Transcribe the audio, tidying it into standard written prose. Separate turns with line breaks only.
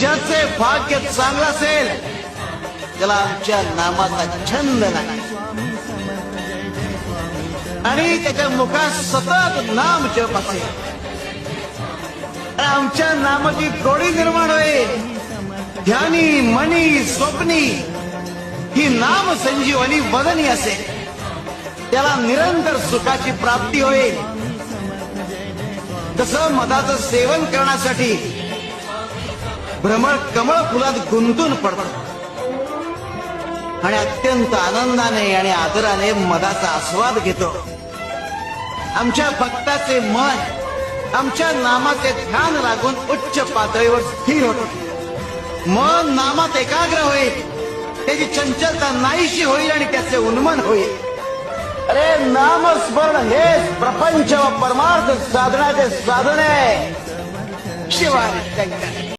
ज्याचे भाग्य चांगलं असेल त्याला आमच्या नामाचा छंद नाही आणि त्याच्या मुखात सतत नाम जप असेल, आमच्या नामाची गोडी निर्माण होईल. ध्यानी मनी स्वप्नी ही नाम संजीवनी वदनी असेल, त्याला निरंतर सुखाची प्राप्ती होईल. तसं मधाचं सेवन करण्यासाठी भ्रमर कमळ फुलात गुंतून पडतो आणि अत्यंत आनंदाने आणि आदराने मधाचा आस्वाद घेतो. आमच्या भक्ताचे मन आमच्या नामाचे ध्यान लागून उच्च पातळीवर स्थिर होते. मन नामात एकाग्र होईल, त्याची चंचलता नाहीशी होईल आणि त्याचे उन्मन होईल. अरे नामस्मरण हेच प्रपंच व परमार्थ साधनाचे साधन आहे. शिवाय शंकर.